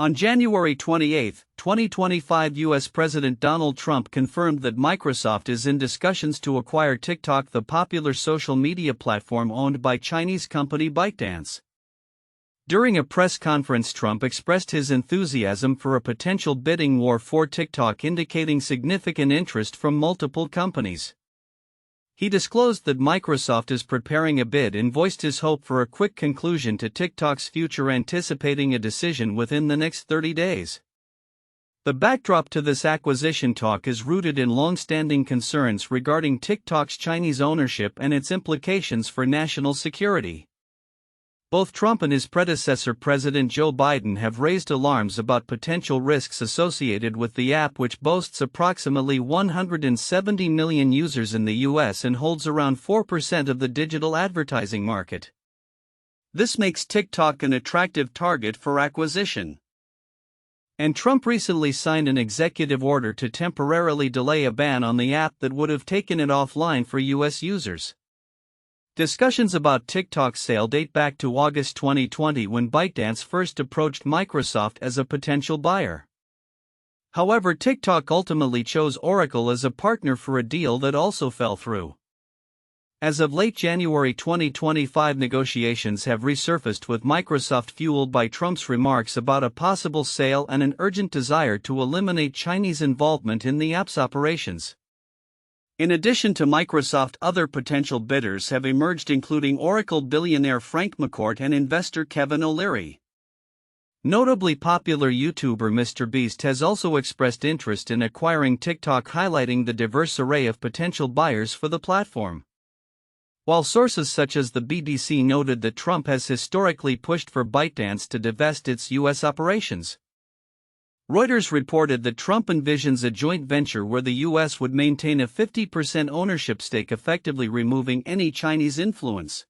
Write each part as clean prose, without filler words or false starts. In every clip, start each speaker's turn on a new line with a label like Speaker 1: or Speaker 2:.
Speaker 1: On January 28, 2025, U.S. President Donald Trump confirmed that Microsoft is in discussions to acquire TikTok, the popular social media platform owned by Chinese company ByteDance. During a press conference, Trump expressed his enthusiasm for a potential bidding war for TikTok, indicating significant interest from multiple companies. He disclosed that Microsoft is preparing a bid and voiced his hope for a quick conclusion to TikTok's future, anticipating a decision within the next 30 days. The backdrop to this acquisition talk is rooted in long-standing concerns regarding TikTok's Chinese ownership and its implications for national security. Both Trump and his predecessor, President Joe Biden, have raised alarms about potential risks associated with the app, which boasts approximately 170 million users in the U.S. and holds around 4% of the digital advertising market. This makes TikTok an attractive target for acquisition. And Trump recently signed an executive order to temporarily delay a ban on the app that would have taken it offline for U.S. users. Discussions about TikTok's sale date back to August 2020, when ByteDance first approached Microsoft as a potential buyer. However, TikTok ultimately chose Oracle as a partner for a deal that also fell through. As of late January 2025, negotiations have resurfaced with Microsoft, fueled by Trump's remarks about a possible sale and an urgent desire to eliminate Chinese involvement in the app's operations. In addition to Microsoft, other potential bidders have emerged, including Oracle billionaire Frank McCourt and investor Kevin O'Leary. Notably, popular YouTuber MrBeast has also expressed interest in acquiring TikTok, highlighting the diverse array of potential buyers for the platform. While sources such as the BBC noted that Trump has historically pushed for ByteDance to divest its U.S. operations, Reuters reported that Trump envisions a joint venture where the U.S. would maintain a 50% ownership stake, effectively removing any Chinese influence.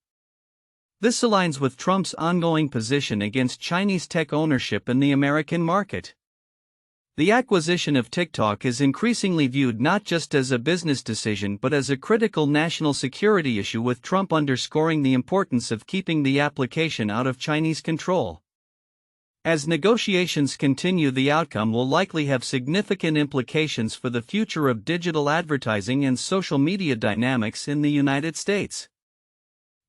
Speaker 1: This aligns with Trump's ongoing position against Chinese tech ownership in the American market. The acquisition of TikTok is increasingly viewed not just as a business decision but as a critical national security issue, with Trump underscoring the importance of keeping the application out of Chinese control. As negotiations continue, the outcome will likely have significant implications for the future of digital advertising and social media dynamics in the United States.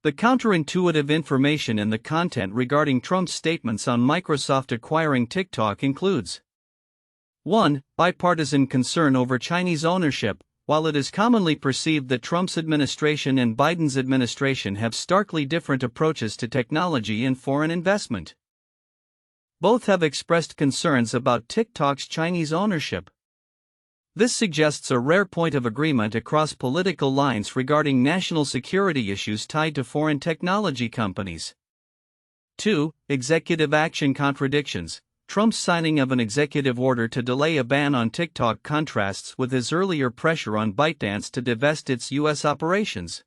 Speaker 1: The counterintuitive information in the content regarding Trump's statements on Microsoft acquiring TikTok includes: 1. Bipartisan concern over Chinese ownership. While it is commonly perceived that Trump's administration and Biden's administration have starkly different approaches to technology and foreign investment, both have expressed concerns about TikTok's Chinese ownership. This suggests a rare point of agreement across political lines regarding national security issues tied to foreign technology companies. 2. Executive action contradictions. Trump's signing of an executive order to delay a ban on TikTok contrasts with his earlier pressure on ByteDance to divest its U.S. operations.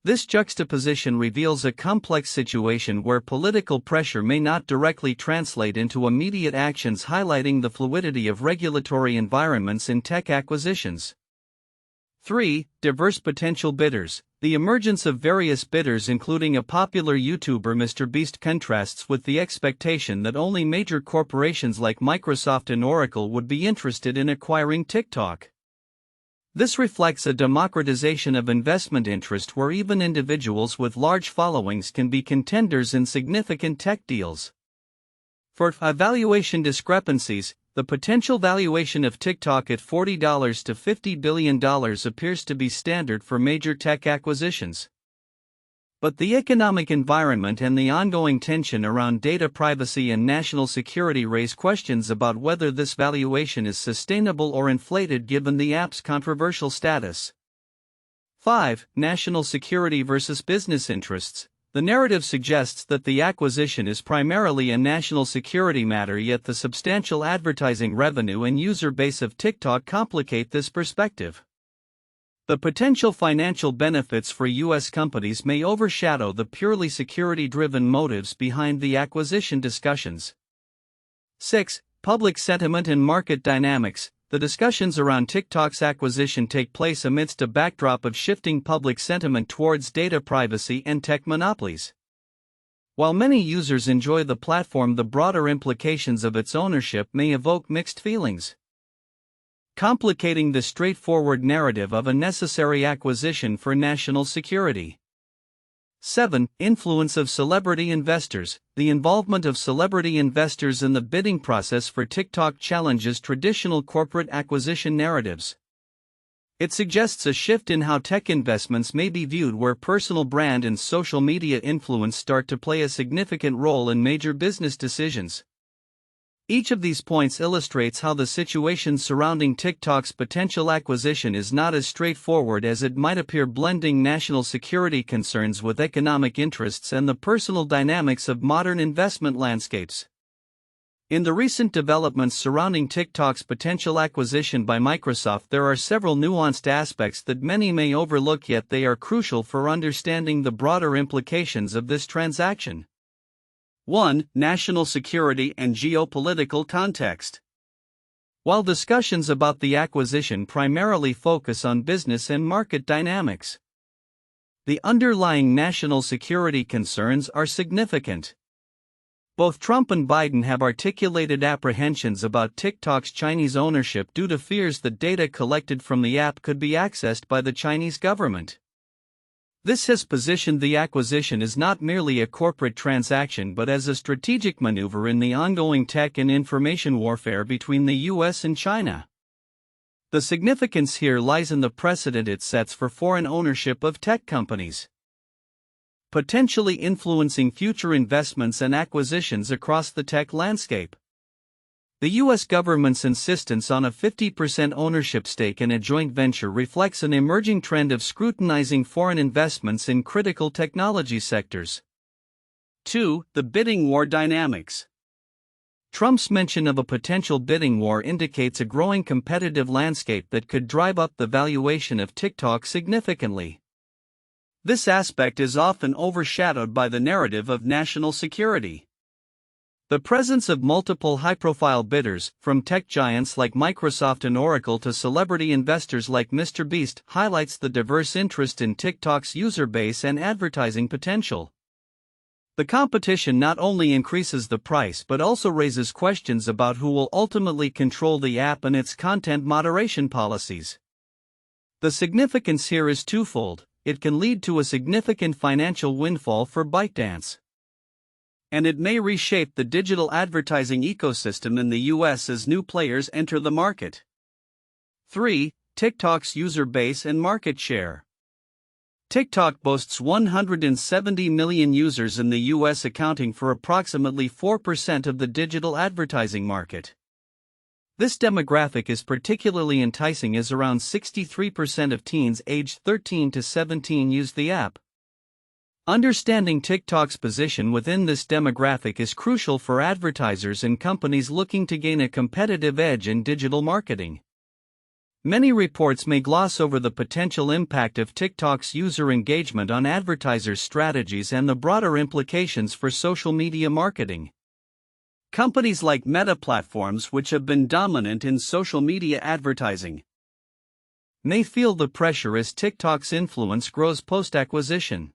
Speaker 1: This juxtaposition reveals a complex situation where political pressure may not directly translate into immediate actions, highlighting the fluidity of regulatory environments in tech acquisitions. 3. Diverse potential bidders. The emergence of various bidders, including a popular YouTuber MrBeast, contrasts with the expectation that only major corporations like Microsoft and Oracle would be interested in acquiring TikTok. This reflects a democratization of investment interest where even individuals with large followings can be contenders in significant tech deals. For valuation discrepancies, the potential valuation of TikTok at $40 to $50 billion appears to be standard for major tech acquisitions. But the economic environment and the ongoing tension around data privacy and national security raise questions about whether this valuation is sustainable or inflated, given the app's controversial status. 5. National security versus business interests. The narrative suggests that the acquisition is primarily a national security matter, yet the substantial advertising revenue and user base of TikTok complicate this perspective. The potential financial benefits for U.S. companies may overshadow the purely security-driven motives behind the acquisition discussions. 6. Public sentiment and market dynamics. The discussions around TikTok's acquisition take place amidst a backdrop of shifting public sentiment towards data privacy and tech monopolies. While many users enjoy the platform, the broader implications of its ownership may evoke mixed feelings, complicating the straightforward narrative of a necessary acquisition for national security. 7. Influence of celebrity investors. The involvement of celebrity investors in the bidding process for TikTok challenges traditional corporate acquisition narratives. It suggests a shift in how tech investments may be viewed, where personal brand and social media influence start to play a significant role in major business decisions. Each of these points illustrates how the situation surrounding TikTok's potential acquisition is not as straightforward as it might appear, blending national security concerns with economic interests and the personal dynamics of modern investment landscapes. In the recent developments surrounding TikTok's potential acquisition by Microsoft, there are several nuanced aspects that many may overlook, yet they are crucial for understanding the broader implications of this transaction. 1. National security and geopolitical context. While discussions about the acquisition primarily focus on business and market dynamics, the underlying national security concerns are significant. Both Trump and Biden have articulated apprehensions about TikTok's Chinese ownership due to fears that data collected from the app could be accessed by the Chinese government. This has positioned the acquisition as not merely a corporate transaction but as a strategic maneuver in the ongoing tech and information warfare between the US and China. The significance here lies in the precedent it sets for foreign ownership of tech companies, potentially influencing future investments and acquisitions across the tech landscape. The U.S. government's insistence on a 50% ownership stake in a joint venture reflects an emerging trend of scrutinizing foreign investments in critical technology sectors. 2. The bidding war dynamics. Trump's mention of a potential bidding war indicates a growing competitive landscape that could drive up the valuation of TikTok significantly. This aspect is often overshadowed by the narrative of national security. The presence of multiple high-profile bidders, from tech giants like Microsoft and Oracle to celebrity investors like Mr. Beast, highlights the diverse interest in TikTok's user base and advertising potential. The competition not only increases the price but also raises questions about who will ultimately control the app and its content moderation policies. The significance here is twofold. It can lead to a significant financial windfall for ByteDance, and it may reshape the digital advertising ecosystem in the US as new players enter the market. 3. TikTok's user base and market share. TikTok boasts 170 million users in the US, accounting for approximately 4% of the digital advertising market. This demographic is particularly enticing as around 63% of teens aged 13 to 17 use the app. Understanding TikTok's position within this demographic is crucial for advertisers and companies looking to gain a competitive edge in digital marketing. Many reports may gloss over the potential impact of TikTok's user engagement on advertisers' strategies and the broader implications for social media marketing. Companies like Meta Platforms, which have been dominant in social media advertising, may feel the pressure as TikTok's influence grows post-acquisition.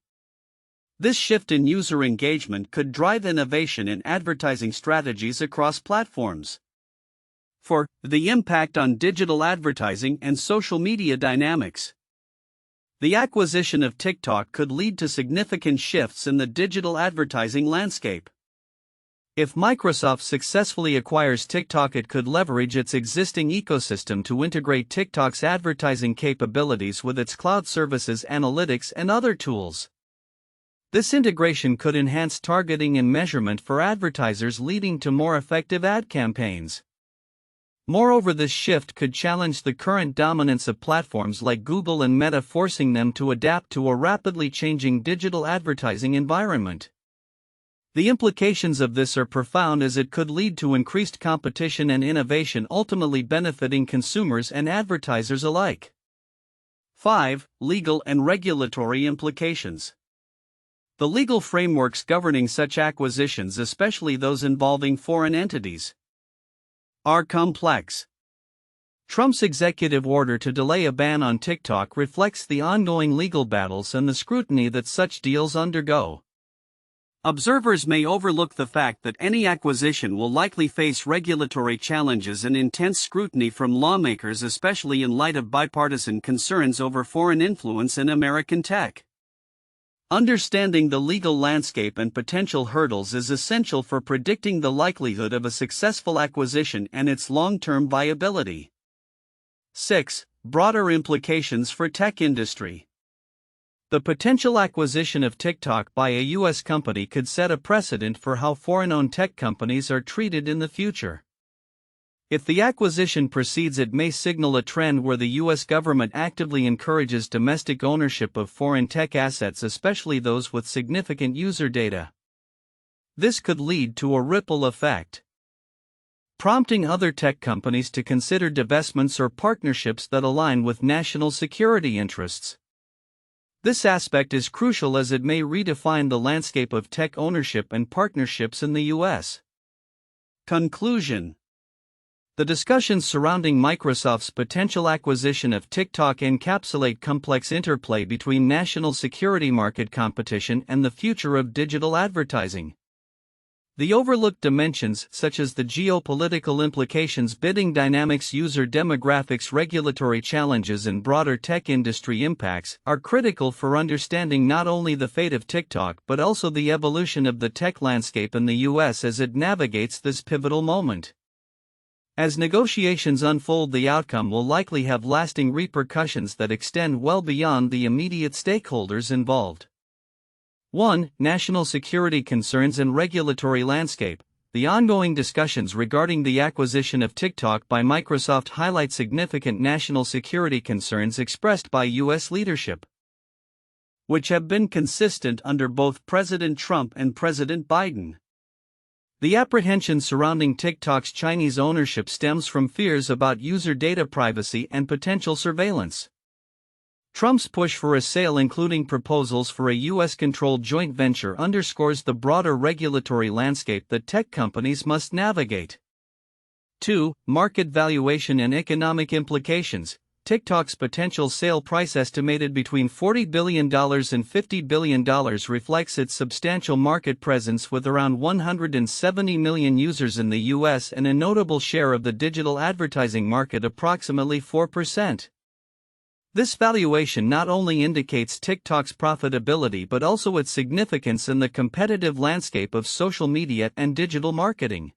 Speaker 1: This shift in user engagement could drive innovation in advertising strategies across platforms. 4. The impact on digital advertising and social media dynamics. The acquisition of TikTok could lead to significant shifts in the digital advertising landscape. If Microsoft successfully acquires TikTok, it could leverage its existing ecosystem to integrate TikTok's advertising capabilities with its cloud services, analytics, and other tools. This integration could enhance targeting and measurement for advertisers, leading to more effective ad campaigns. Moreover, this shift could challenge the current dominance of platforms like Google and Meta, forcing them to adapt to a rapidly changing digital advertising environment. The implications of this are profound, as it could lead to increased competition and innovation, ultimately benefiting consumers and advertisers alike. 5. Legal and regulatory implications. The legal frameworks governing such acquisitions, especially those involving foreign entities, are complex. Trump's executive order to delay a ban on TikTok reflects the ongoing legal battles and the scrutiny that such deals undergo. Observers may overlook the fact that any acquisition will likely face regulatory challenges and intense scrutiny from lawmakers, especially in light of bipartisan concerns over foreign influence in American tech. Understanding the legal landscape and potential hurdles is essential for predicting the likelihood of a successful acquisition and its long-term viability. 6. Broader implications for tech industry. The potential acquisition of TikTok by a U.S. company could set a precedent for how foreign-owned tech companies are treated in the future. If the acquisition proceeds, it may signal a trend where the U.S. government actively encourages domestic ownership of foreign tech assets, especially those with significant user data. This could lead to a ripple effect, prompting other tech companies to consider divestments or partnerships that align with national security interests. This aspect is crucial as it may redefine the landscape of tech ownership and partnerships in the U.S. Conclusion. The discussions surrounding Microsoft's potential acquisition of TikTok encapsulate complex interplay between national security, market competition, and the future of digital advertising. The overlooked dimensions, such as the geopolitical implications, bidding dynamics, user demographics, regulatory challenges, and broader tech industry impacts, are critical for understanding not only the fate of TikTok but also the evolution of the tech landscape in the U.S. as it navigates this pivotal moment. As negotiations unfold, the outcome will likely have lasting repercussions that extend well beyond the immediate stakeholders involved. 1. National security concerns and regulatory landscape. The ongoing discussions regarding the acquisition of TikTok by Microsoft highlight significant national security concerns expressed by U.S. leadership, which have been consistent under both President Trump and President Biden. The apprehension surrounding TikTok's Chinese ownership stems from fears about user data privacy and potential surveillance. Trump's push for a sale, including proposals for a U.S.-controlled joint venture, underscores the broader regulatory landscape that tech companies must navigate. 2. Market valuation and economic implications. TikTok's potential sale price, estimated between $40 billion and $50 billion, reflects its substantial market presence with around 170 million users in the U.S. and a notable share of the digital advertising market, approximately 4%. This valuation not only indicates TikTok's profitability but also its significance in the competitive landscape of social media and digital marketing.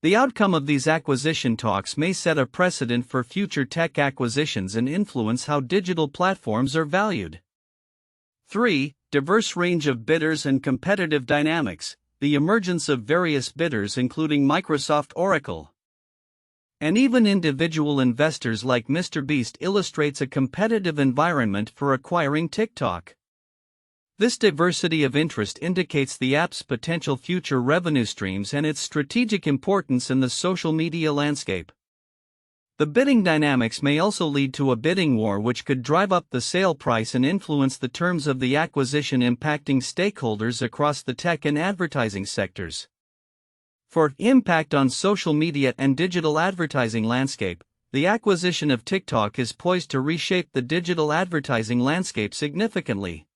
Speaker 1: The outcome of these acquisition talks may set a precedent for future tech acquisitions and influence how digital platforms are valued. 3. Diverse range of bidders and competitive dynamics. The emergence of various bidders, including Microsoft, Oracle, and even individual investors like Mr. Beast, illustrates a competitive environment for acquiring TikTok. This diversity of interest indicates the app's potential future revenue streams and its strategic importance in the social media landscape. The bidding dynamics may also lead to a bidding war, which could drive up the sale price and influence the terms of the acquisition, impacting stakeholders across the tech and advertising sectors. For impact on social media and digital advertising landscape, the acquisition of TikTok is poised to reshape the digital advertising landscape significantly.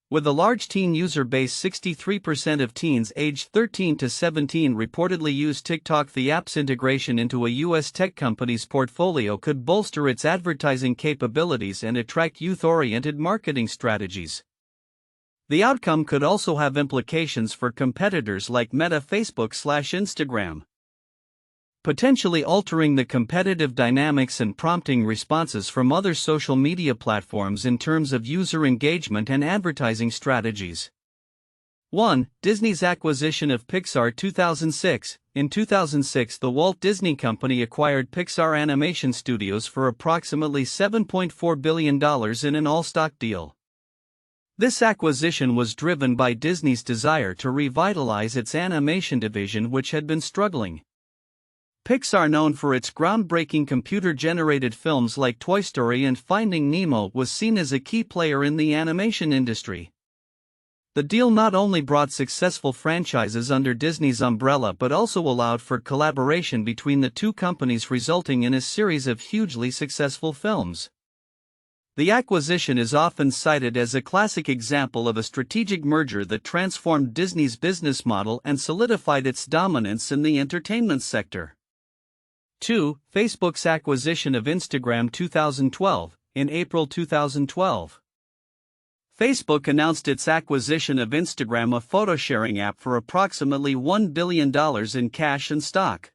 Speaker 1: With a large teen user base, 63% of teens aged 13 to 17 reportedly use TikTok. The app's integration into a U.S. tech company's portfolio could bolster its advertising capabilities and attract youth-oriented marketing strategies. The outcome could also have implications for competitors like Meta, Facebook/Instagram, potentially altering the competitive dynamics and prompting responses from other social media platforms in terms of user engagement and advertising strategies. 1. Disney's acquisition of Pixar. 2006. In 2006, the Walt Disney Company acquired Pixar Animation Studios for approximately $7.4 billion in an all-stock deal. This acquisition was driven by Disney's desire to revitalize its animation division, which had been struggling. Pixar, known for its groundbreaking computer-generated films like Toy Story and Finding Nemo, was seen as a key player in the animation industry. The deal not only brought successful franchises under Disney's umbrella but also allowed for collaboration between the two companies, resulting in a series of hugely successful films. The acquisition is often cited as a classic example of a strategic merger that transformed Disney's business model and solidified its dominance in the entertainment sector. 2. Facebook's acquisition of Instagram 2012. In April 2012, Facebook announced its acquisition of Instagram, a photo-sharing app, for approximately $1 billion in cash and stock.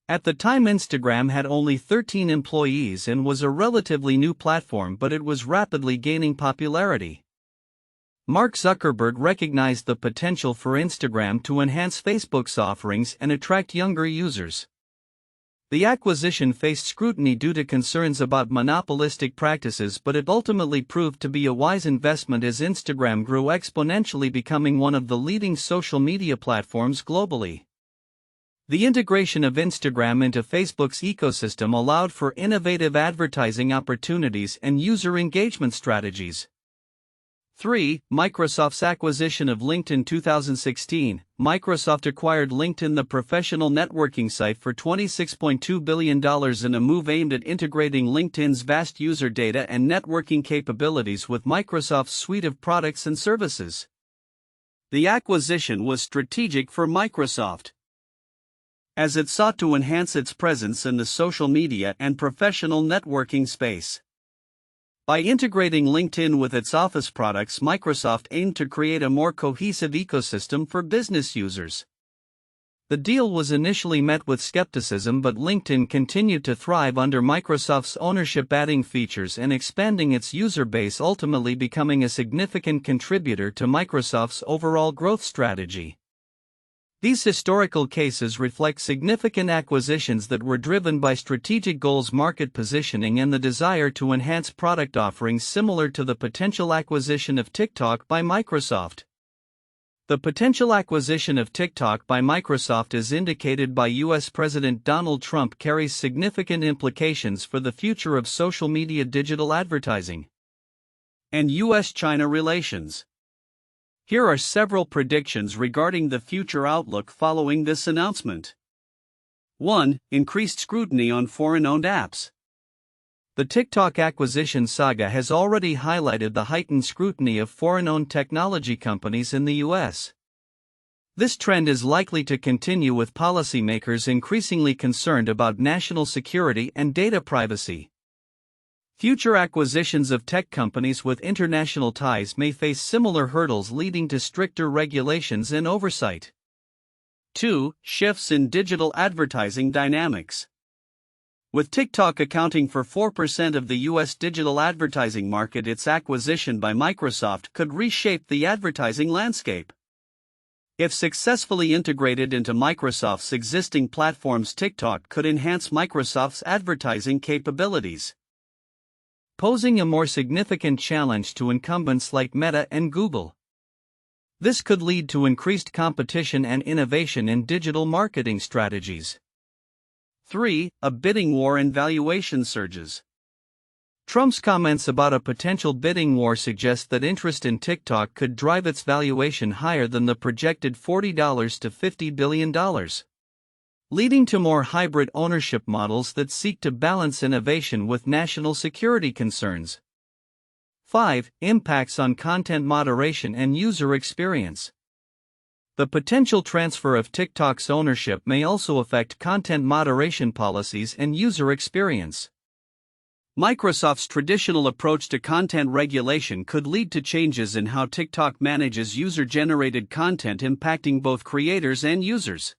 Speaker 1: At the time, Instagram had only 13 employees and was a relatively new platform, but it was rapidly gaining popularity. Mark Zuckerberg recognized the potential for Instagram to enhance Facebook's offerings and attract younger users. The acquisition faced scrutiny due to concerns about monopolistic practices, but it ultimately proved to be a wise investment as Instagram grew exponentially, becoming one of the leading social media platforms globally. The integration of Instagram into Facebook's ecosystem allowed for innovative advertising opportunities and user engagement strategies. 3. Microsoft's acquisition of LinkedIn 2016. Microsoft acquired LinkedIn, the professional networking site, for $26.2 billion in a move aimed at integrating LinkedIn's vast user data and networking capabilities with Microsoft's suite of products and services. The acquisition was strategic for Microsoft, as it sought to enhance its presence in the social media and professional networking space. By integrating LinkedIn with its Office products, Microsoft aimed to create a more cohesive ecosystem for business users. The deal was initially met with skepticism, but LinkedIn continued to thrive under Microsoft's ownership, adding features and expanding its user base, ultimately becoming a significant contributor to Microsoft's overall growth strategy. These historical cases reflect significant acquisitions that were driven by strategic goals, market positioning, and the desire to enhance product offerings, similar to the potential acquisition of TikTok by Microsoft. The potential acquisition of TikTok by Microsoft, as indicated by U.S. President Donald Trump, carries significant implications for the future of social media, digital advertising, and U.S.-China relations. Here are several predictions regarding the future outlook following this announcement. 1. Increased scrutiny on foreign-owned apps. The TikTok acquisition saga has already highlighted the heightened scrutiny of foreign-owned technology companies in the U.S. This trend is likely to continue, with policymakers increasingly concerned about national security and data privacy. Future acquisitions of tech companies with international ties may face similar hurdles, leading to stricter regulations and oversight. 2. Shifts in digital advertising dynamics. With TikTok accounting for 4% of the U.S. digital advertising market, its acquisition by Microsoft could reshape the advertising landscape. If successfully integrated into Microsoft's existing platforms, TikTok could enhance Microsoft's advertising capabilities, posing a more significant challenge to incumbents like Meta and Google. This could lead to increased competition and innovation in digital marketing strategies. 3. A bidding war and valuation surges. Trump's comments about a potential bidding war suggest that interest in TikTok could drive its valuation higher than the projected $40 to $50 billion. Leading to more hybrid ownership models that seek to balance innovation with national security concerns. 5. Impacts on content moderation and user experience. The potential transfer of TikTok's ownership may also affect content moderation policies and user experience. Microsoft's traditional approach to content regulation could lead to changes in how TikTok manages user-generated content, impacting both creators and users.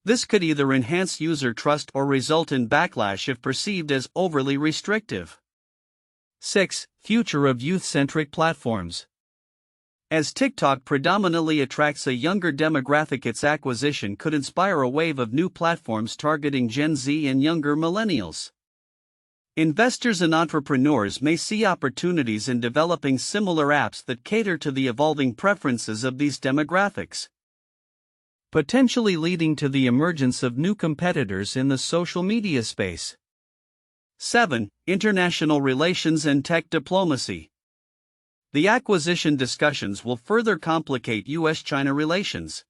Speaker 1: This could either enhance user trust or result in backlash if perceived as overly restrictive. 6. Future of youth-centric platforms. As TikTok predominantly attracts a younger demographic, its acquisition could inspire a wave of new platforms targeting Gen Z and younger millennials. Investors and entrepreneurs may see opportunities in developing similar apps that cater to the evolving preferences of these demographics, potentially leading to the emergence of new competitors in the social media space. 7. International relations and tech diplomacy. The acquisition discussions will further complicate U.S.-China relations.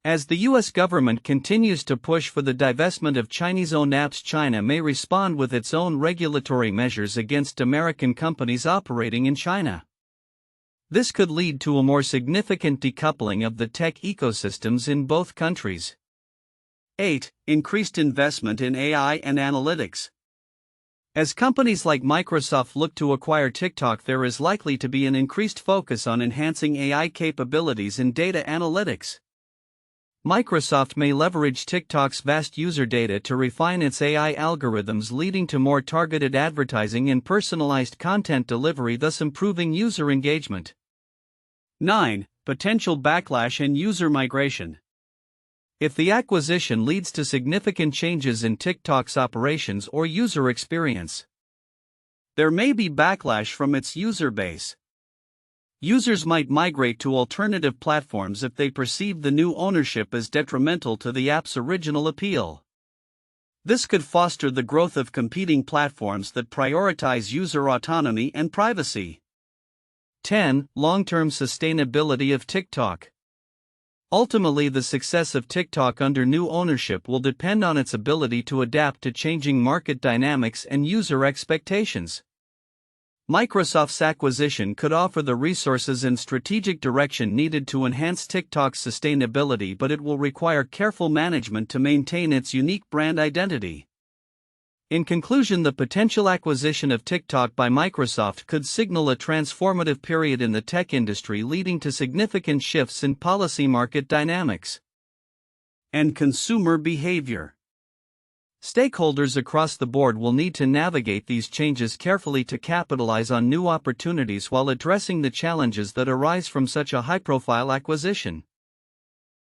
Speaker 1: As the US government continues to push for the divestment of Chinese-owned apps, China may respond with its own regulatory measures against American companies operating in China. This could lead to a more significant decoupling of the tech ecosystems in both countries. 8. Increased investment in AI and analytics. As companies like Microsoft look to acquire TikTok, there is likely to be an increased focus on enhancing AI capabilities in data analytics. Microsoft may leverage TikTok's vast user data to refine its AI algorithms, leading to more targeted advertising and personalized content delivery, thus improving user engagement. 9. Potential backlash and user migration. If the acquisition leads to significant changes in TikTok's operations or user experience, there may be backlash from its user base. Users might migrate to alternative platforms if they perceive the new ownership as detrimental to the app's original appeal. This could foster the growth of competing platforms that prioritize user autonomy and privacy. 10. Long-term sustainability of TikTok. Ultimately, the success of TikTok under new ownership will depend on its ability to adapt to changing market dynamics and user expectations. Microsoft's acquisition could offer the resources and strategic direction needed to enhance TikTok's sustainability, but it will require careful management to maintain its unique brand identity. In conclusion, the potential acquisition of TikTok by Microsoft could signal a transformative period in the tech industry, leading to significant shifts in policy, market dynamics, and consumer behavior. Stakeholders across the board will need to navigate these changes carefully to capitalize on new opportunities while addressing the challenges that arise from such a high-profile acquisition.